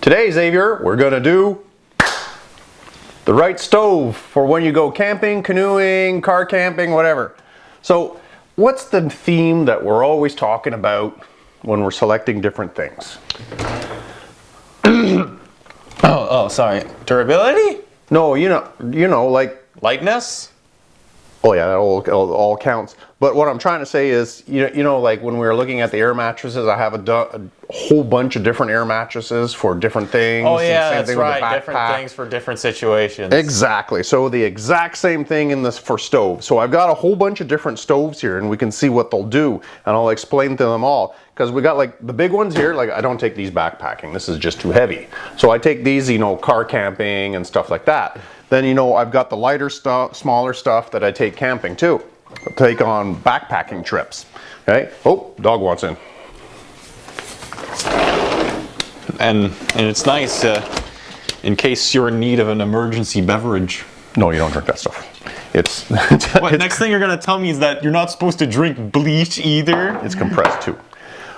Today, Xavier, we're gonna do the right stove for when you go camping, canoeing, car camping, whatever. So what's the theme that we're always talking about when we're selecting different things? Sorry. Durability? No, you know, like Lightness? oh yeah, that all counts. But what I'm trying to say is, you know, like when we were looking at the air mattresses, I have a whole bunch of different air mattresses for different things. Oh yeah, same that's thing with the right. Different backpack. things for different situations. Exactly. So the exact same thing in this for stoves. So I've got a whole bunch of different stoves here, and we can see what they'll do, and I'll explain to them all. Because we got like the big ones here. Like I don't take these backpacking. This is just too heavy. So I take these, you know, car camping and stuff like that. Then you know I've got the lighter stuff, smaller stuff that I take camping too. I take on backpacking trips. Okay. Oh, dog wants in. And it's nice in case you're in need of an emergency beverage. No, you don't drink that stuff. It's What, next thing you're gonna tell me is that you're not supposed to drink bleach either? It's compressed too.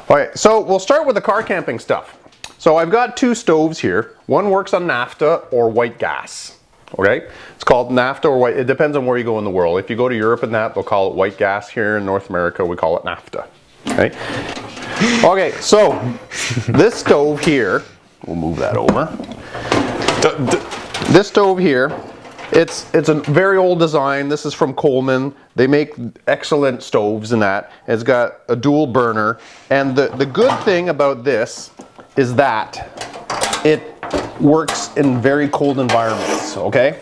All right, so we'll start with the car camping stuff. So I've got two stoves here. One works on naphtha or white gas. Okay, it's called naphtha or white. It depends on where you go in the world. If you go to Europe and that, they'll call it white gas. Here in North America, we call it naphtha. Okay. Okay, so this stove here, we'll move that over. This stove here, it's a very old design. This is from Coleman. They make excellent stoves and that. It's got a dual burner. And the good thing about this is that it works in very cold environments, okay?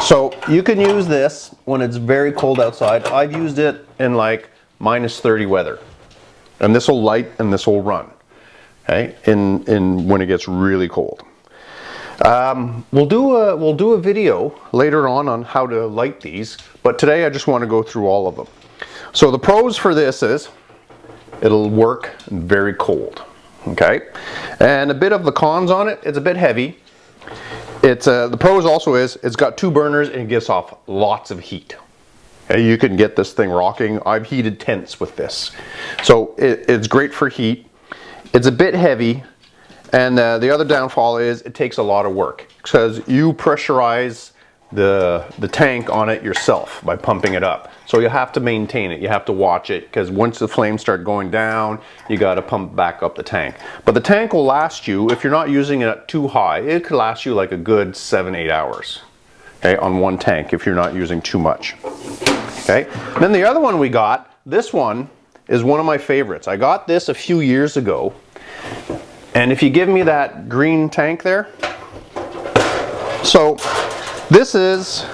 So you can use this when it's very cold outside. I've used it in like -30 weather. And this will light and this will run, okay? In when it gets really cold. We'll do a video later on how to light these, but today I just want to go through all of them. So the pros for this is it'll work very cold, okay? And a bit of the cons on it, it's a bit heavy. It's the pros also is it's got two burners and it gives off lots of heat. Okay, you can get this thing rocking. I've heated tents with this, so it's great for heat. It's a bit heavy. And the other downfall is it takes a lot of work because you pressurize the tank on it yourself by pumping it up. So you have to maintain it. You have to watch it because once the flames start going down, you got to pump back up the tank. But the tank will last you, if you're not using it too high, it could last you like a good 7-8 hours, okay, on one tank if you're not using too much. Okay. Then the other one we got, this one is one of my favorites. I got this a few years ago. And if you give me that green tank there, so this is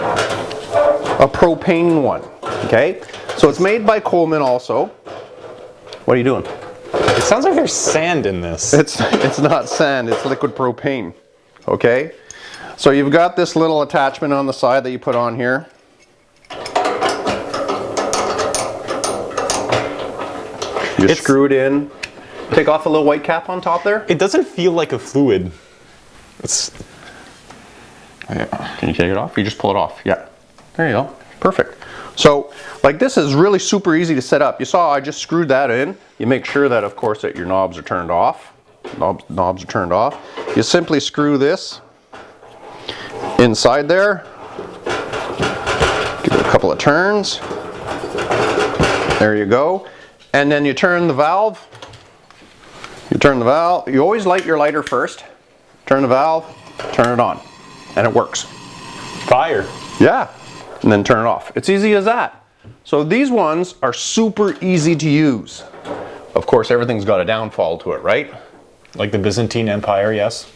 a propane one, okay? So it's made by Coleman also. What are you doing? It sounds like there's sand in this. It's not sand, it's liquid propane, okay? So you've got this little attachment on the side that you put on here. You screw it in. Take off a little white cap on top there. It doesn't feel like a fluid. Can you take it off? You just pull it off. Yeah. There you go. Perfect. So, like this is really super easy to set up. You saw I just screwed that in. You make sure that, of course, that your knobs are turned off. Knobs are turned off. You simply screw this inside there. Give it a couple of turns. There you go. And then you turn the valve. You turn the valve, you always light your lighter first, turn the valve, turn it on, and it works. Fire. Yeah, and then turn it off. It's easy as that. So these ones are super easy to use. Of course, everything's got a downfall to it, right? Like the Byzantine Empire, yes.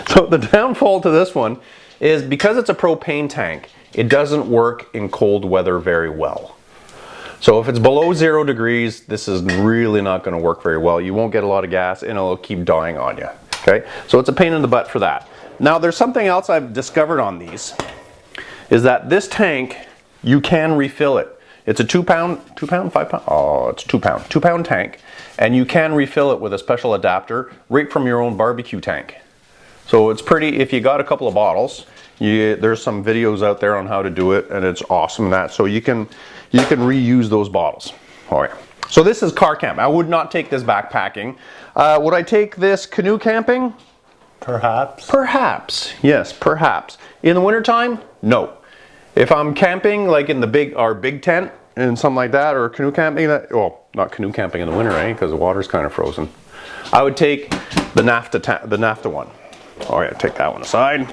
So the downfall to this one is because it's a propane tank, it doesn't work in cold weather very well. So if it's below 0 degrees, this is really not going to work very well. You won't get a lot of gas and it'll keep dying on you. Okay, so it's a pain in the butt for that. Now there's something else I've discovered on these, is that this tank, you can refill it. It's a 2 pound, 5 pound? Oh, it's 2 pound. 2 pound tank. And you can refill it with a special adapter right from your own barbecue tank. So it's pretty, if you got a couple of bottles, there's some videos out there on how to do it and it's awesome that. So you can reuse those bottles. All right. So this is car camp. I would not take this backpacking. Would I take this canoe camping? Perhaps. Perhaps. Yes, perhaps. In the wintertime? No. If I'm camping like in our big tent and something like that, or canoe camping, well, not canoe camping in the winter, eh? Because the water's kind of frozen. I would take the NAFTA one. Oh yeah, take that one aside.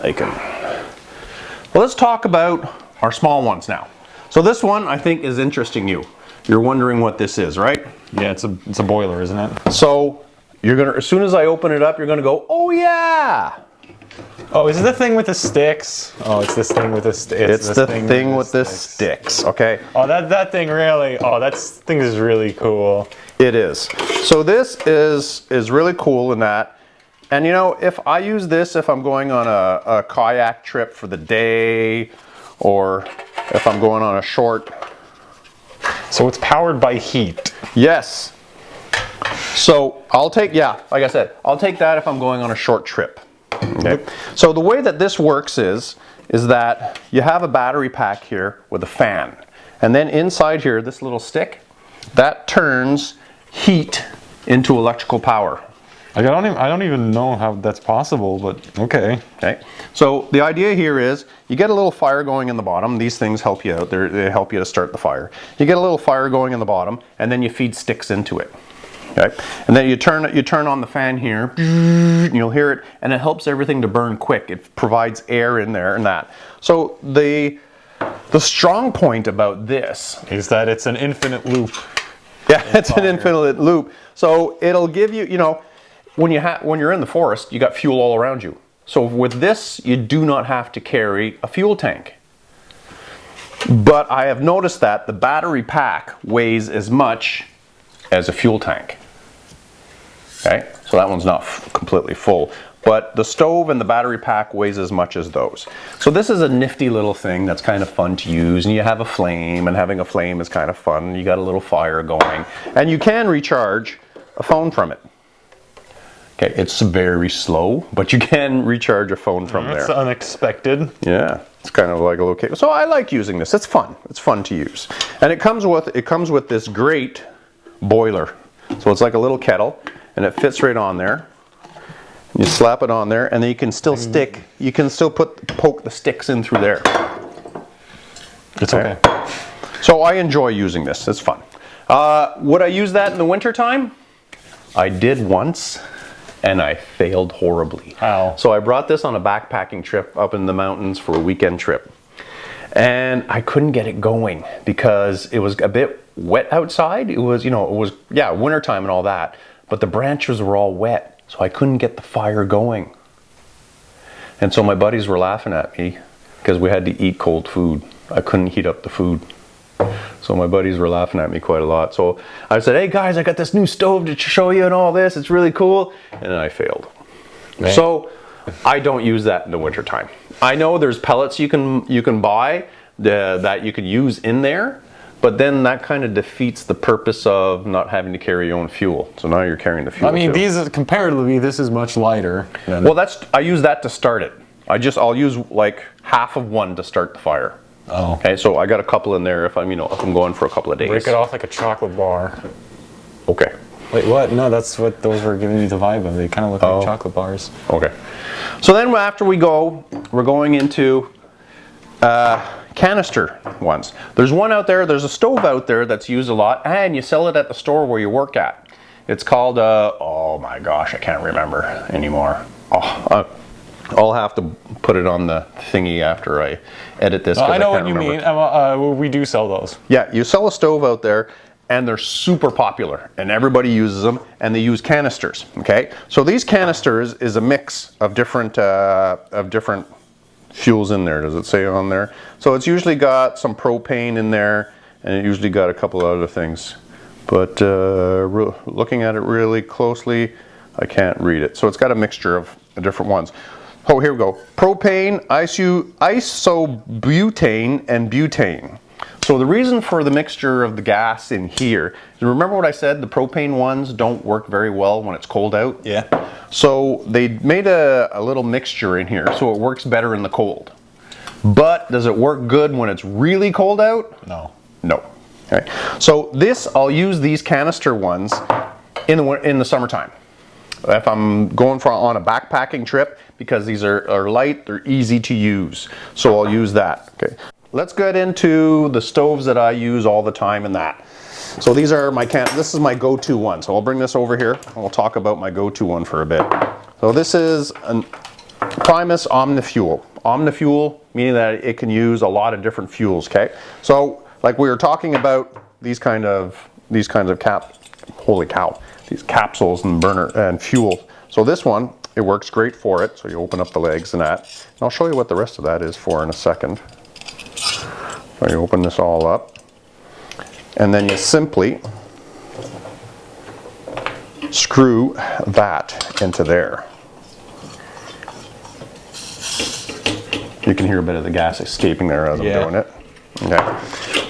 Well, let's talk about our small ones now. So this one I think is interesting you. You're wondering what this is, right? Yeah, it's a boiler, isn't it? So you're gonna, as soon as I open it up, you're gonna go, oh yeah! Oh, is it the thing with the sticks? Oh, it's this thing with the sticks. It's the thing with the sticks, okay? Oh, that thing really, that thing is really cool. It is. So this is really cool in that. And you know, if I use this, if I'm going on a kayak trip for the day, or if I'm going on a short. So it's powered by heat. Yes. So I'll take, yeah, like I said, I'll take that if I'm going on a short trip. Okay. So the way that this works is that you have a battery pack here with a fan. And then inside here, this little stick, that turns heat into electrical power. Like I don't even know how that's possible, but okay. Okay. So the idea here is you get a little fire going in the bottom. These things help you out. They help you to start the fire. You get a little fire going in the bottom, and then you feed sticks into it. Okay. And then you turn on the fan here, and you'll hear it, and it helps everything to burn quick. It provides air in there and that. So the strong point about this is that it's an infinite loop. Yeah, it's an infinite loop. So it'll give you, you know, when you're in the forest, you got fuel all around you. So with this, you do not have to carry a fuel tank. But I have noticed that the battery pack weighs as much as a fuel tank. Okay, so that one's not completely full. But the stove and the battery pack weighs as much as those. So this is a nifty little thing that's kind of fun to use. And you have a flame, and having a flame is kind of fun. You got a little fire going. And you can recharge a phone from it. Okay, it's very slow, but you can recharge a phone from there. That's unexpected. Yeah, it's kind of like a little cable. So I like using this. It's fun. It's fun to use. And it comes with this great boiler. So it's like a little kettle, and it fits right on there. You slap it on there, and then you can still poke the sticks in through there. It's okay. So I enjoy using this. It's fun. Would I use that in the wintertime? I did once, and I failed horribly. How? So I brought this on a backpacking trip up in the mountains for a weekend trip. And I couldn't get it going because it was a bit wet outside. It was, wintertime and all that. But the branches were all wet. So I couldn't get the fire going. And so my buddies were laughing at me because we had to eat cold food. I couldn't heat up the food. So my buddies were laughing at me quite a lot. So I said, hey guys, I got this new stove to show you and all this. It's really cool. And then I failed. Man. So I don't use that in the wintertime. I know there's pellets you can buy that you can use in there. But then that kind of defeats the purpose of not having to carry your own fuel. So now you're carrying the fuel. I mean, too. Comparatively, this is much lighter. Well, I use that to start it. I'll use like half of one to start the fire. Oh. Okay, so I got a couple in there if I'm going for a couple of days. Break it off like a chocolate bar. Okay. Wait, what? No, that's what those were giving me the vibe of. They kind of look like chocolate bars. Okay. So then after we're going into canister ones. There's one out there, there's a stove out there that's used a lot, and you sell it at the store where you work at. It's called, oh my gosh, I can't remember anymore. I'll have to put it on the thingy after I edit this. I know what you mean. We do sell those. Yeah, you sell a stove out there, and they're super popular, and everybody uses them, and they use canisters, okay? So these canisters is a mix of different fuels in there. Does it say on there? So it's usually got some propane in there, and it usually got a couple of other things. But looking at it really closely, I can't read it. So it's got a mixture of different ones. Oh, here we go. Propane, isobutane, and butane. So the reason for the mixture of the gas in here, remember what I said, the propane ones don't work very well when it's cold out? Yeah. So they made a little mixture in here so it works better in the cold. But does it work good when it's really cold out? No. No. Okay, so I'll use these canister ones in the summertime. If I'm going on a backpacking trip, because these are light, they're easy to use. So I'll use that. Okay, let's get into the stoves that I use all the time in that. So these are this is my go-to one. So I'll bring this over here and we'll talk about my go-to one for a bit. So this is a Primus Omnifuel. Omnifuel meaning that it can use a lot of different fuels, okay? So like we were talking about these kind of these capsules and burner and fuel. So this one, it works great for it. So you open up the legs and that. And I'll show you what the rest of that is for in a second. So you open this all up. And then you simply screw that into there. You can hear a bit of the gas escaping there as I'm doing it. Okay.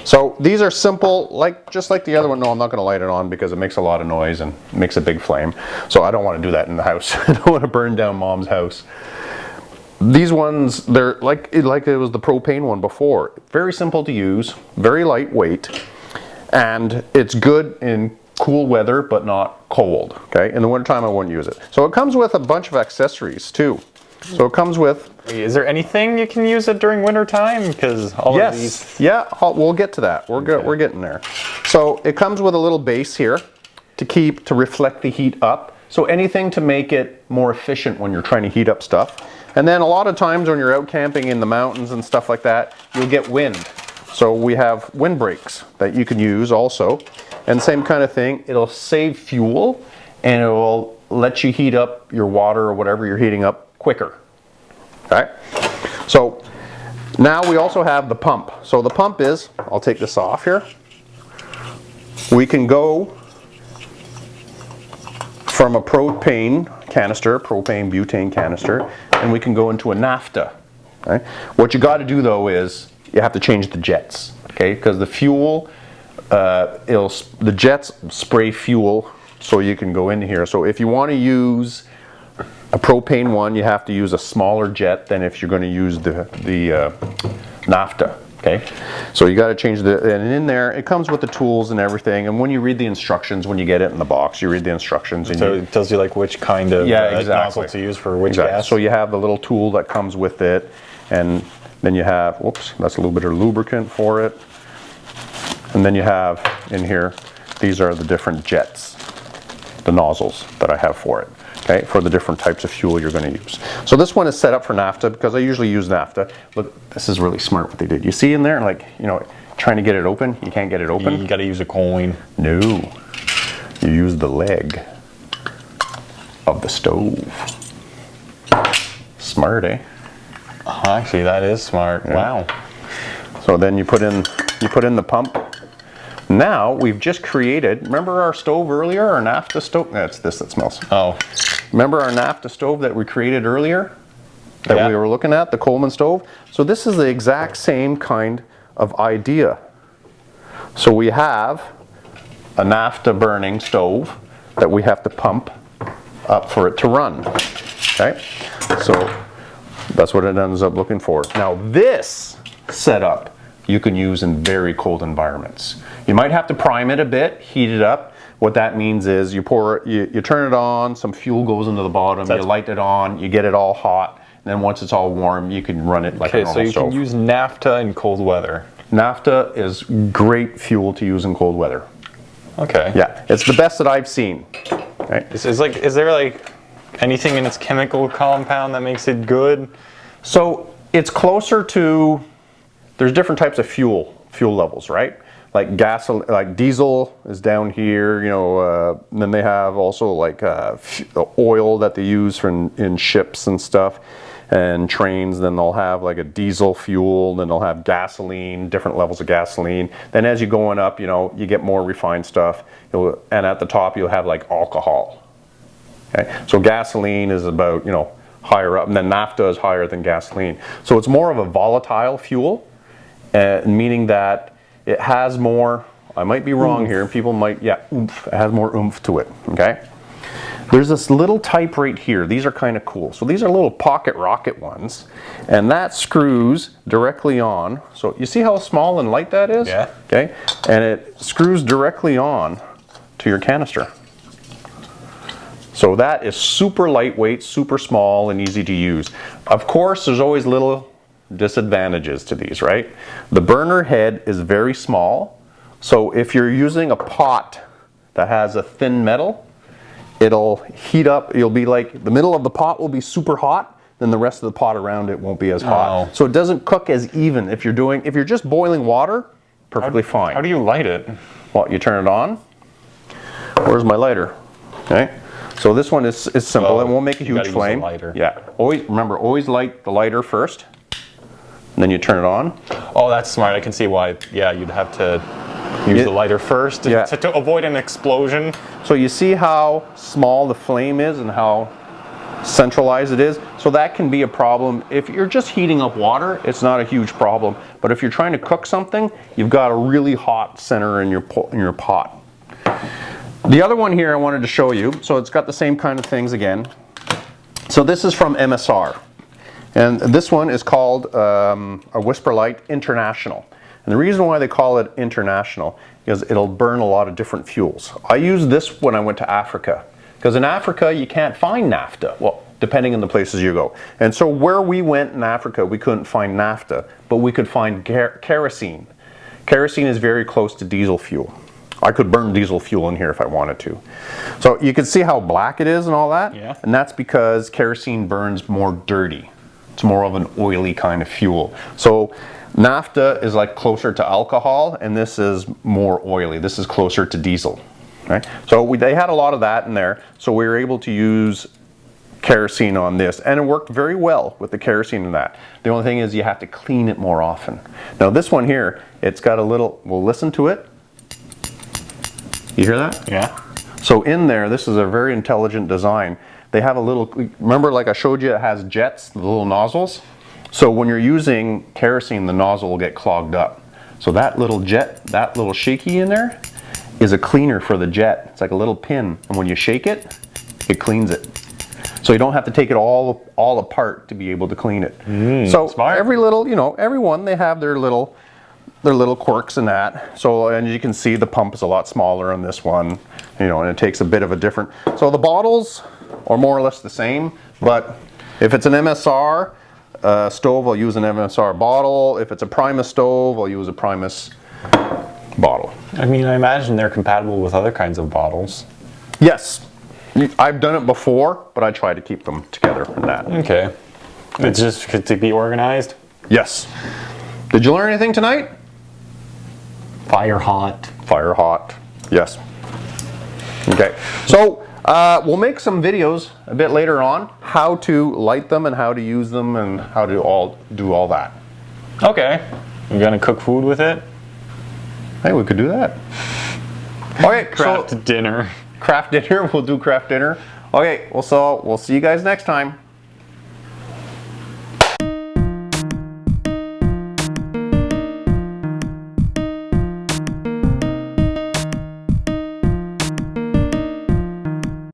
So these are simple, just like the other one. No, I'm not going to light it on because it makes a lot of noise and makes a big flame. So I don't want to do that in the house. I don't want to burn down Mom's house. These ones, they're like it was the propane one before. Very simple to use, very lightweight, and it's good in cool weather but not cold. Okay, in the wintertime I wouldn't use it. So it comes with a bunch of accessories too. So it comes with. Is there anything you can use it during winter time? Because all of these. Yeah, we'll get to that. We're getting there. So it comes with a little base here to reflect the heat up. So anything to make it more efficient when you're trying to heat up stuff. And then a lot of times when you're out camping in the mountains and stuff like that, you'll get wind. So we have wind breaks that you can use also. And same kind of thing, it'll save fuel and it will let you heat up your water or whatever you're heating up quicker. Okay, so now we also have the pump. So the pump is, I'll take this off here. We can go from a propane canister, propane butane canister, and we can go into a naphtha. Okay? What you got to do though is you have to change the jets. Okay, because the fuel, the jets spray fuel, so you can go in here. So if you want to use a propane one, you have to use a smaller jet than if you're going to use the naphtha. Okay, so you got to change and in there it comes with the tools and everything. And when you read the instructions, when you get it in the box, you read the instructions. And so it tells you like which kind of nozzle to use for which gas. So you have the little tool that comes with it, and then you have, whoops, that's a little bit of lubricant for it. And then you have in here, these are the different jets, the nozzles that I have for it. Okay, for the different types of fuel you're going to use. So this one is set up for naphtha because I usually use naphtha. Look, this is really smart what they did. You see in there, like, trying to get it open, you can't get it open. You got to use a coin. No, you use the leg of the stove. Smart, eh? Actually, that is smart. Yeah. Wow. So then you put in the pump. Now we've just created. Remember our stove earlier, our naphtha stove? That's this that smells. Oh. Remember our naphtha stove that we created earlier? That we were looking at, the Coleman stove? So this is the exact same kind of idea. So we have a naphtha burning stove that we have to pump up for it to run. Okay? So that's what it ends up looking for. Now this setup you can use in very cold environments. You might have to prime it a bit, heat it up. What that means is you turn it on, some fuel goes into the bottom, you light it on, you get it all hot, and then once it's all warm, you can run it like a normal stove. Okay, so you can use naphtha in cold weather. Naphtha is great fuel to use in cold weather. Okay. Yeah, it's the best that I've seen. Okay. Is there like anything in its chemical compound that makes it good? So it's closer to, there's different types of fuel levels, right? Like like diesel is down here, and then they have also like oil that they use in ships and stuff and trains. Then they'll have like a diesel fuel, then they'll have gasoline, different levels of gasoline. Then as you're going up, you get more refined stuff. And at the top you'll have like alcohol. Okay? So gasoline is about, higher up, and then naphtha is higher than gasoline. So it's more of a volatile fuel, meaning that it has more, I might be wrong here, people might, oomph. It has more oomph to it, okay? there's this little type right here. These are kind of cool. So these are little pocket rocket ones, and that screws directly on. So you see how small and light that is? Yeah. Okay, and it screws directly on to your canister. So that is super lightweight, super small, and easy to use. Of course, there's always little disadvantages to these, right? The burner head is very small, so if you're using a pot that has a thin metal, it'll heat up. You'll be like, the middle of the pot will be super hot, then the rest of the pot around it won't be as hot. Oh. So it doesn't cook as even. If you're just boiling water, perfectly fine. How do you light it? Well, you turn it on. Where's my lighter? Okay. So this one is simple. It won't make a you gotta huge use a flame. lighter. Yeah. Remember, always light the lighter first, and then you turn it on. Oh, that's smart. I can see why. Yeah, you'd have to use the lighter first to avoid an explosion. So you see how small the flame is and how centralized it is. So that can be a problem. If you're just heating up water, it's not a huge problem. But if you're trying to cook something, you've got a really hot center in your pot. The other one here I wanted to show you, so it's got the same kind of things again. So this is from MSR, and this one is called a Whisper Light International. And the reason why they call it International is it'll burn a lot of different fuels. I used this when I went to Africa, because in Africa you can't find naphtha, well, depending on the places you go. And so where we went in Africa, we couldn't find naphtha, but we could find kerosene. Kerosene is very close to diesel fuel. I could burn diesel fuel in here if I wanted to. So you can see how black it is and all that. Yeah. And that's because kerosene burns more dirty. It's more of an oily kind of fuel. So naphtha is like closer to alcohol, and this is more oily. This is closer to diesel. Right? So they had a lot of that in there, so we were able to use kerosene on this, and it worked very well with the kerosene in that. The only thing is you have to clean it more often. Now this one here, it's got a little, we'll listen to it. You hear that? Yeah. So in there, this is a very intelligent design. They have a little, remember like I showed you, it has jets, the little nozzles? So when you're using kerosene, the nozzle will get clogged up. So that little jet, that little shaky in there, is a cleaner for the jet. It's like a little pin, and when you shake it, it cleans it. So you don't have to take it all apart to be able to clean it. So smart. every little, everyone, they have their little quirks in that. So, and you can see the pump is a lot smaller on this one, and it takes a bit of a different. So the bottles are more or less the same, but if it's an MSR stove, I'll use an MSR bottle. If it's a Primus stove, I'll use a Primus bottle. I mean, I imagine they're compatible with other kinds of bottles. Yes, I've done it before, but I try to keep them together in that. Okay. It's just to be organized? Yes. Did you learn anything tonight? Fire hot. Fire hot. Yes. Okay. So we'll make some videos a bit later on how to light them and how to use them and how to do all that. Okay. You're gonna cook food with it? Hey, we could do that. Okay. Craft dinner. Craft dinner. We'll do craft dinner. Okay. Well, so we'll see you guys next time.